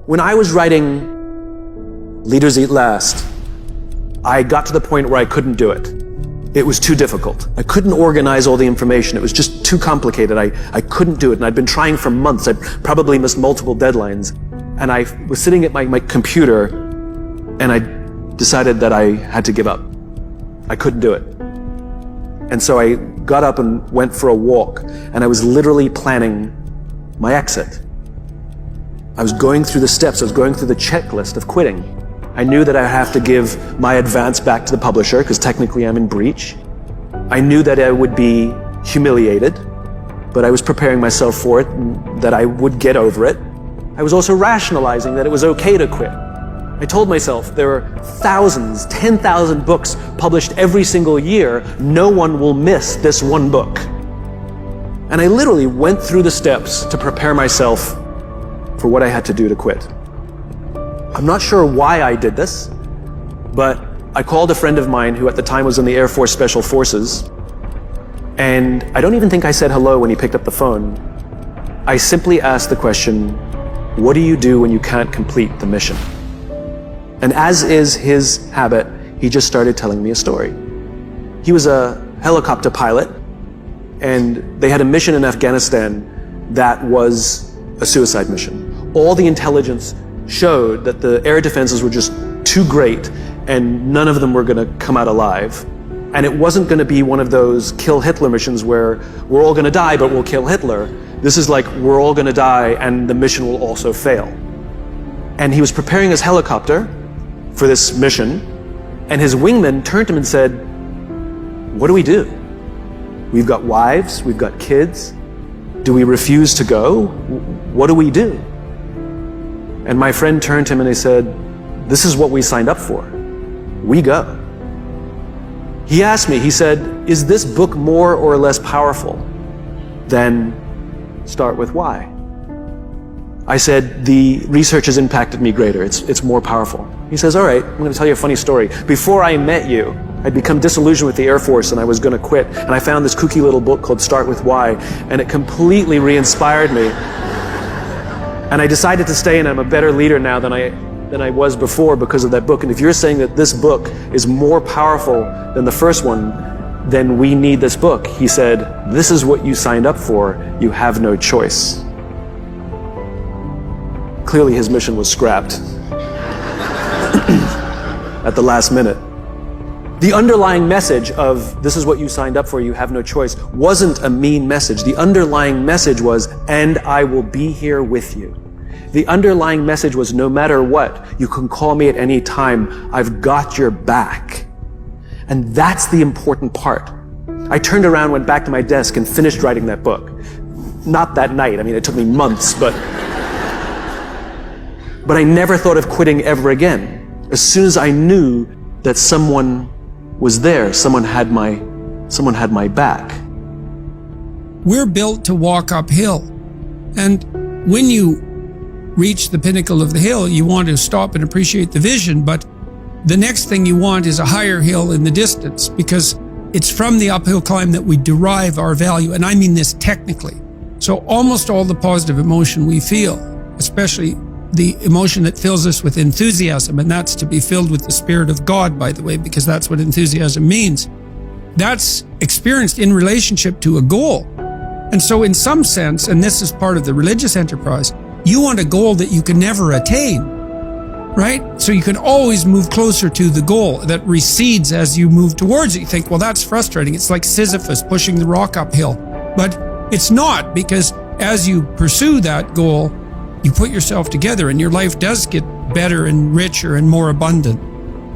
When I was writing Leaders Eat Last, I got to the point where I couldn't do it. It was too difficult. I couldn't organize all the information. It was just too complicated. I couldn't do it. And I'd been trying for months. I'd probably missed multiple deadlines. And I was sitting at my computer, and I decided that I had to give up. I couldn't do it. And so I got up and went for a walk, and I was literally planning my exit. I was going through the steps. I was going through the checklist of quitting. I knew that I have to give my advance back to the publisher because technically I'm in breach. I knew that I would be humiliated, but I was preparing myself for it and that I would get over it. I was also rationalizing that it was okay to quit. I told myself there are thousands, 10,000 books published every single year. No one will miss this one book. And I literally went through the steps to prepare myself for what I had to do to quit. I'm not sure why I did this, but I called a friend of mine who at the time was in the Air Force Special Forces, and I don't even think I said hello when he picked up the phone. I simply asked the question, what do you do when you can't complete the mission? And as is his habit, he just started telling me a story. He was a helicopter pilot, and they had a mission in Afghanistan that was a suicide mission. All the intelligence showed that the air defenses were just too great and none of them were going to come out alive. And it wasn't going to be one of those kill Hitler missions where we're all going to die but we'll kill Hitler. This is like we're all going to die and the mission will also fail. And he was preparing his helicopter for this mission, and his wingman turned to him and said, what do we do? We've got wives, we've got kids. Do we refuse to go? What do we do? And my friend turned to him and he said, this is what we signed up for. We go. He asked me, he said, is this book more or less powerful than Start With Why? I said, the research has impacted me greater. It's more powerful. He says, all right, I'm going to tell you a funny story. Before I met you, I'd become disillusioned with the Air Force and I was going to quit. And I found this kooky little book called Start With Why, and it completely re-inspired me. And I decided to stay, and I'm a better leader now than I was before because of that book. And if you're saying that this book is more powerful than the first one, then we need this book. He said, this is what you signed up for. You have no choice. Clearly his mission was scrapped at the last minute. The underlying message of this is what you signed up for, you have no choice, wasn't a mean message. The underlying message was, and I will be here with you. The underlying message was, no matter what, you can call me at any time. I've got your back. And that's the important part. I turned around, went back to my desk and finished writing that book. Not that night. I mean, it took me months, but I never thought of quitting ever again. As soon as I knew that someone was there, someone had my back. We're built to walk uphill. And when you reach the pinnacle of the hill, you want to stop and appreciate the vision, but the next thing you want is a higher hill in the distance, because it's from the uphill climb that we derive our value. And I mean this technically. So almost all the positive emotion we feel, especially the emotion that fills us with enthusiasm, and that's to be filled with the Spirit of God, by the way, because that's what enthusiasm means. That's experienced in relationship to a goal. And so in some sense, and this is part of the religious enterprise, you want a goal that you can never attain, right? So you can always move closer to the goal that recedes as you move towards it. You think, well, that's frustrating. It's like Sisyphus pushing the rock uphill. But it's not, because as you pursue that goal, you put yourself together and your life does get better and richer and more abundant.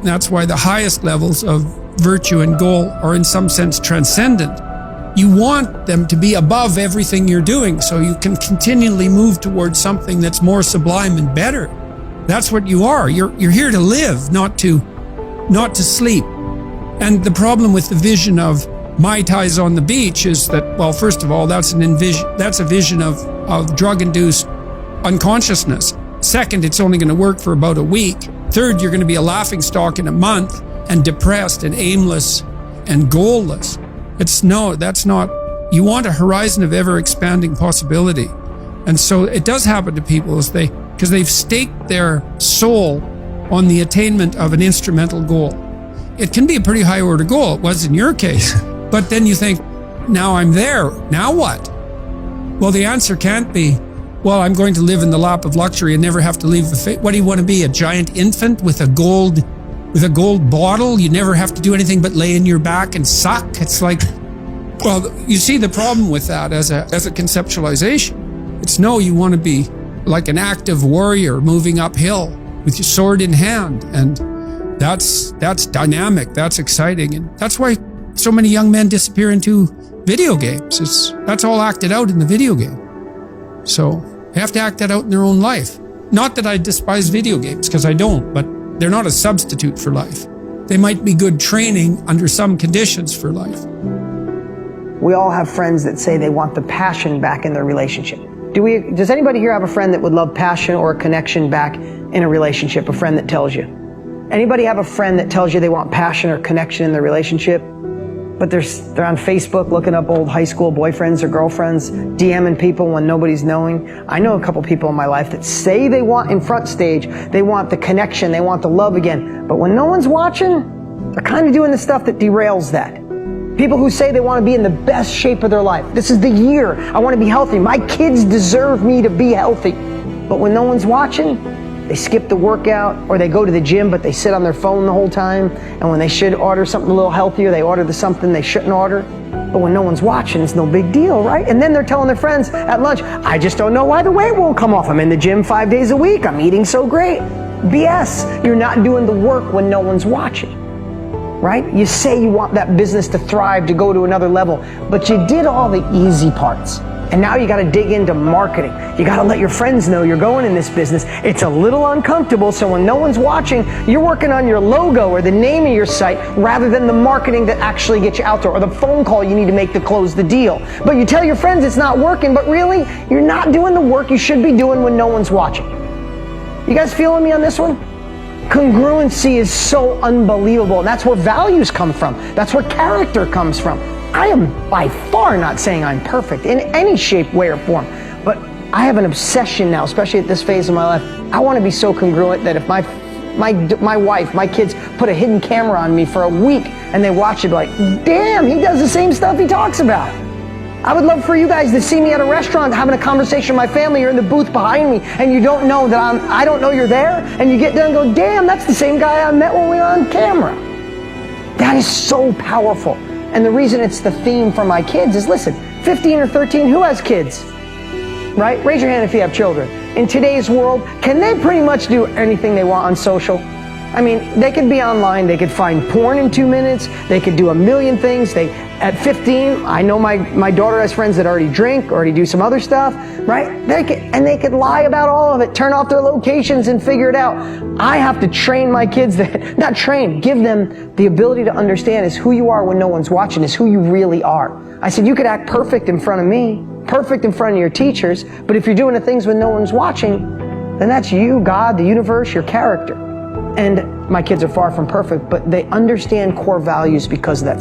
That's why the highest levels of virtue and goal are in some sense transcendent. You want them to be above everything you're doing so you can continually move towards something that's more sublime and better. That's what you are. You're here to live, not to sleep. And the problem with the vision of Mai Tais on the beach is that, well, first of all, that's a vision of drug-induced unconsciousness. Second, it's only going to work for about a week. Third, you're going to be a laughingstock in a month and depressed and aimless and goalless. That's not. You want a horizon of ever expanding possibility. And so it does happen to people as they because they've staked their soul on the attainment of an instrumental goal. It can be a pretty high order goal. It was in your case. But then you think, now I'm there. Now what? Well, the answer can't be, well, I'm going to live in the lap of luxury and never have to leave the what do you want to be? A giant infant with a gold bottle? You never have to do anything but lay in your back and suck? It's like, well, you see the problem with that as a conceptualization. It's no, you want to be like an active warrior moving uphill with your sword in hand. And that's dynamic, that's exciting. And that's why so many young men disappear into video games. That's all acted out in the video game. So they have to act that out in their own life. Not that I despise video games, because I don't, but they're not a substitute for life. They might be good training under some conditions for life. We all have friends that say they want the passion back in their relationship. Does anybody here have a friend that would love passion or a connection back in a relationship? A friend that tells you? Anybody have a friend that tells you they want passion or connection in their relationship, but they're on Facebook looking up old high school boyfriends or girlfriends, DMing people when nobody's knowing? I know a couple people in my life that say they want in front stage, they want the connection, they want the love again, but when no one's watching, they're kind of doing the stuff that derails that. People who say they want to be in the best shape of their life. This is the year. I want to be healthy. My kids deserve me to be healthy. But when no one's watching, they skip the workout, or they go to the gym, but they sit on their phone the whole time. And when they should order something a little healthier, they order something they shouldn't order. But when no one's watching, it's no big deal, right? And then they're telling their friends at lunch, I just don't know why the weight won't come off. I'm in the gym 5 days a week. I'm eating so great. BS. You're not doing the work when no one's watching. Right? You say you want that business to thrive, to go to another level, but you did all the easy parts. And now you got to dig into marketing. You got to let your friends know you're going in this business. It's a little uncomfortable, so when no one's watching, you're working on your logo or the name of your site rather than the marketing that actually gets you out there, or the phone call you need to make to close the deal. But you tell your friends it's not working, but really, you're not doing the work you should be doing when no one's watching. You guys feeling me on this one? Congruency is so unbelievable, and that's where values come from. That's where character comes from. I am by far not saying I'm perfect in any shape, way, or form, but I have an obsession now, especially at this phase of my life. I want to be so congruent that if my wife, my kids put a hidden camera on me for a week and they watch it, be like, damn, he does the same stuff he talks about. I would love for you guys to see me at a restaurant having a conversation with my family. You're in the booth behind me and you don't know that I don't know you're there, and you get there and go, damn, that's the same guy I met when we were on camera. That is so powerful. And the reason it's the theme for my kids is, listen, 15 or 13, who has kids? Right? Raise your hand if you have children. In today's world, can they pretty much do anything they want on social? I mean, they could be online, they could find porn in 2 minutes, they could do a million things. At 15, I know my daughter has friends that already drink, already do some other stuff, right? They could lie about all of it, turn off their locations and figure it out. I have to train my kids give them the ability to understand is who you are when no one's watching, is who you really are. I said, you could act perfect in front of me, perfect in front of your teachers, but if you're doing the things when no one's watching, then that's you, God, the universe, your character. And my kids are far from perfect, but they understand core values because of that.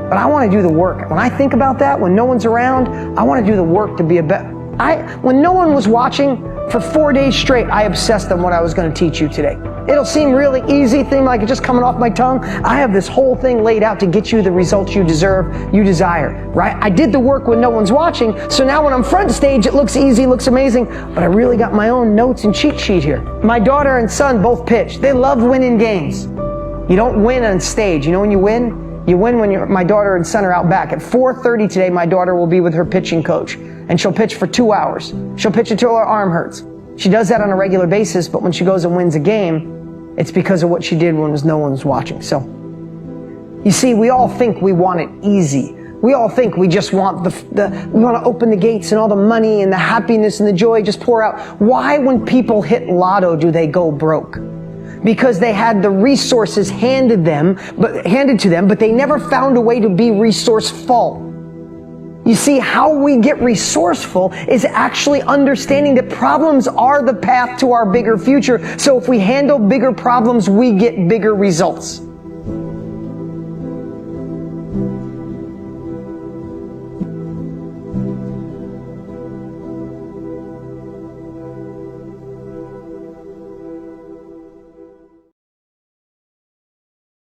But I want to do the work. When I think about that, when no one's around, I want to do the work to be a better. When no one was watching, for 4 days straight, I obsessed on what I was going to teach you today. It'll seem really easy, like it's just coming off my tongue. I have this whole thing laid out to get you the results you deserve, you desire, right? I did the work when no one's watching, so now when I'm front stage, it looks easy, looks amazing, but I really got my own notes and cheat sheet here. My daughter and son both pitch. They love winning games. You don't win on stage. You know when you win? You win when my daughter and son are out back. At 4:30 today, my daughter will be with her pitching coach, and she'll pitch for 2 hours. She'll pitch until her arm hurts. She does that on a regular basis, but when she goes and wins a game, it's because of what she did when no one was watching. So, you see, we all think we want it easy. We all think we just want we want to open the gates and all the money and the happiness and the joy just pour out. Why, when people hit lotto, do they go broke? Because they had the resources handed to them, but they never found a way to be resourceful. You see, how we get resourceful is actually understanding that problems are the path to our bigger future. So if we handle bigger problems, we get bigger results.